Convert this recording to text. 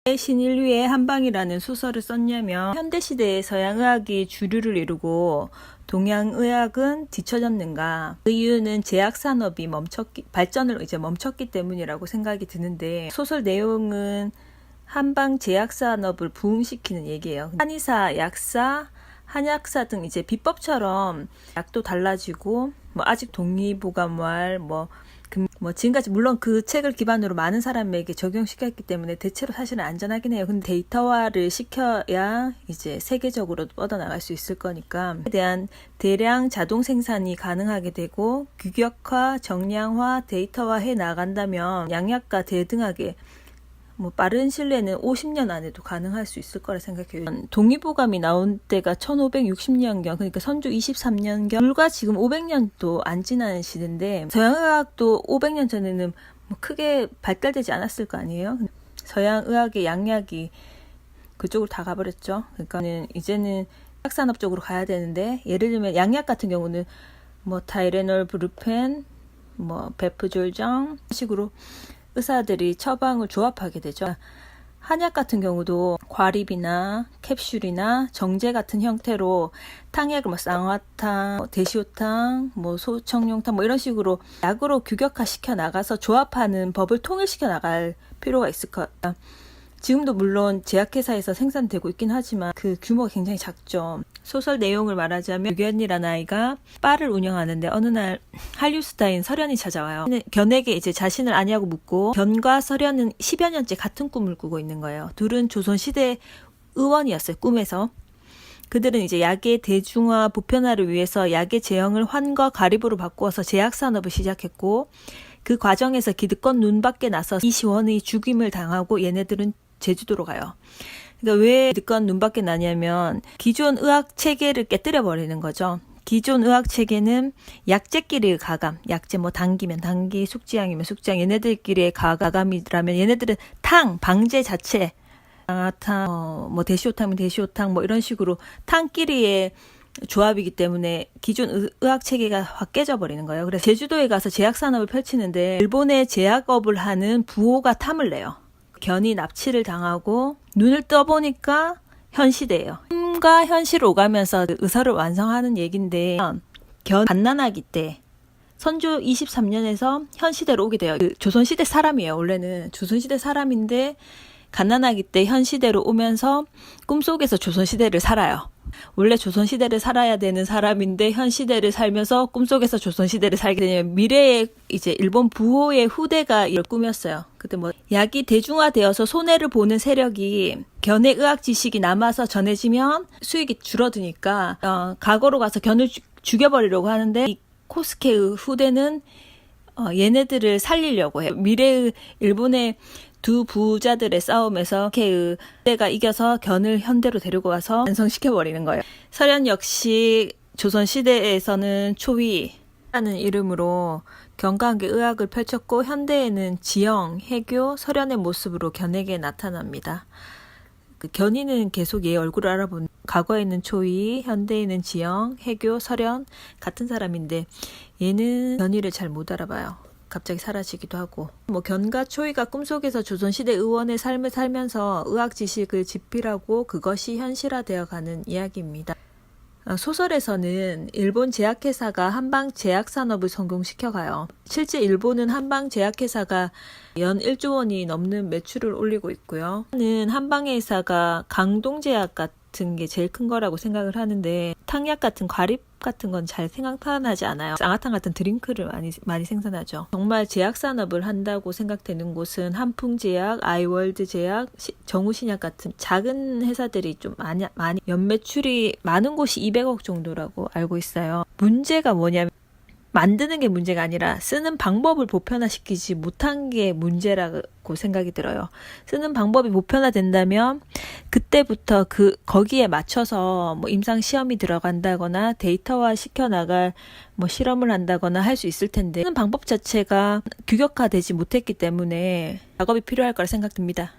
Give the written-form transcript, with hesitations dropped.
왜 신인류의 한방이라는 소설을 썼냐면 현대시대에 서양의학이 주류를 이루고 동양의학은 뒤처졌는가. 그 이유는 제약산업이 발전을 멈췄기 때문이라고 생각이 드는데, 소설 내용은 한방 제약산업을 부흥시키는 얘기예요. 한의사, 약사, 한약사 등 이제 비법처럼 약도 달라지고, 아직 동의보감말, 지금까지 물론 그 책을 기반으로 많은 사람에게 적용시켰기 때문에 대체로 사실은 안전하긴 해요. 근데 데이터화를 시켜야 이제 세계적으로 뻗어나갈 수 있을 거니까, 에 대한 대량 자동 생산이 가능하게 되고 규격화, 정량화, 데이터화 해 나간다면 양약과 대등하게 빠른 신뢰는 50년 안에도 가능할 수 있을 거라 생각해요. 동의보감이 나온 때가 1560년경, 그러니까 선조 23년경, 불과 지금 500년도 안 지난 시대인데, 서양의학도 500년 전에는 크게 발달되지 않았을 거 아니에요. 서양의학의 양약이 그쪽으로 다 가버렸죠. 그러니까 이제는 약산업 쪽으로 가야 되는데, 예를 들면 양약 같은 경우는 타이레놀, 브루펜, 베프졸정 이런 식으로 의사들이 처방을 조합하게 되죠. 한약 같은 경우도 과립이나 캡슐이나 정제 같은 형태로 탕약을 쌍화탕, 대시오탕, 소청룡탕 이런 식으로 약으로 규격화 시켜 나가서 조합하는 법을 통일시켜 나갈 필요가 있을 것 같아요. 지금도 물론 제약회사에서 생산되고 있긴 하지만 그 규모가 굉장히 작죠. 소설 내용을 말하자면 유견이라는 아이가 바를 운영하는데 어느 날 한류스타인 설현이 찾아와요. 견에게 이제 자신을 아냐고 묻고, 견과 설현은 10여 년째 같은 꿈을 꾸고 있는 거예요. 둘은 조선시대 의원이었어요. 꿈에서. 그들은 이제 약의 대중화, 보편화를 위해서 약의 제형을 환과 가립으로 바꾸어서 제약산업을 시작했고, 그 과정에서 기득권 눈 밖에 나서 이시원의 죽임을 당하고 얘네들은 제주도로 가요. 그러니까 왜 기득권 눈 밖에 나냐면 기존 의학 체계를 깨뜨려 버리는 거죠. 기존 의학 체계는 약제끼리의 가감, 약제 당기면 당기, 숙지향이면 숙지향, 얘네들끼리의 가감이라면 얘네들은 방제 자체, 탕, 대시오탕이면 대시오탕, 이런 식으로 탕끼리의 조합이기 때문에 기존 의학 체계가 확 깨져버리는 거예요. 그래서 제주도에 가서 제약산업을 펼치는데 일본의 제약업을 하는 부호가 탐을 내요. 견이 납치를 당하고 눈을 떠보니까 현시대예요. 꿈과 현실을 오가면서 의사를 완성하는 얘기인데, 견 갓난아기 때 선조 23년에서 현시대로 오게 돼요. 조선시대 사람이에요. 원래는 조선시대 사람인데 갓난아기 때 현시대로 오면서 꿈속에서 조선시대를 살아요. 원래 조선시대를 살아야 되는 사람인데 현시대를 살면서 꿈속에서 조선시대를 살게 되면 미래의 이제 일본 부호의 후대가 이걸 꾸몄어요. 그때 약이 대중화되어서 손해를 보는 세력이 견의 의학 지식이 남아서 전해지면 수익이 줄어드니까 과거로 가서 견을 죽여버리려고 하는데, 이 코스케의 후대는 얘네들을 살리려고 해요. 미래의 일본의 두 부자들의 싸움에서 케의 때가 이겨서 견을 현대로 데리고 와서 완성시켜버리는 거예요. 설현 역시 조선시대에서는 초위라는 이름으로 견과 함께 의학을 펼쳤고, 현대에는 지영, 해교, 설현의 모습으로 견에게 나타납니다. 견이는 계속 얘 얼굴을 알아보는, 과거에는 초위, 현대에는 지영, 해교, 설현 같은 사람인데 얘는 견이를 잘 못 알아봐요. 갑자기 사라지기도 하고. 견과 초이가 꿈속에서 조선시대 의원의 삶을 살면서 의학 지식을 집필하고 그것이 현실화되어 가는 이야기입니다. 소설에서는 일본 제약회사가 한방 제약산업을 성공시켜가요. 실제 일본은 한방 제약회사가 연 1조 원이 넘는 매출을 올리고 있고요. 한방의 회사가 강동제약 같은 게 제일 큰 거라고 생각을 하는데, 탕약 같은 과립 같은 건 잘 생각하지 않아요. 쌍화탕 같은 드링크를 많이 생산하죠. 정말 제약산업을 한다고 생각되는 곳은 한풍제약, 아이월드제약, 정우신약 같은 작은 회사들이 좀 많이 연매출이 많은 곳이 200억 정도라고 알고 있어요. 문제가 뭐냐면 만드는 게 문제가 아니라 쓰는 방법을 보편화시키지 못한 게 문제라고 생각이 들어요. 쓰는 방법이 보편화된다면 그때부터 거기에 맞춰서 임상 시험이 들어간다거나 데이터화 시켜나갈 실험을 한다거나 할 수 있을 텐데, 쓰는 방법 자체가 규격화되지 못했기 때문에 작업이 필요할 거라 생각됩니다.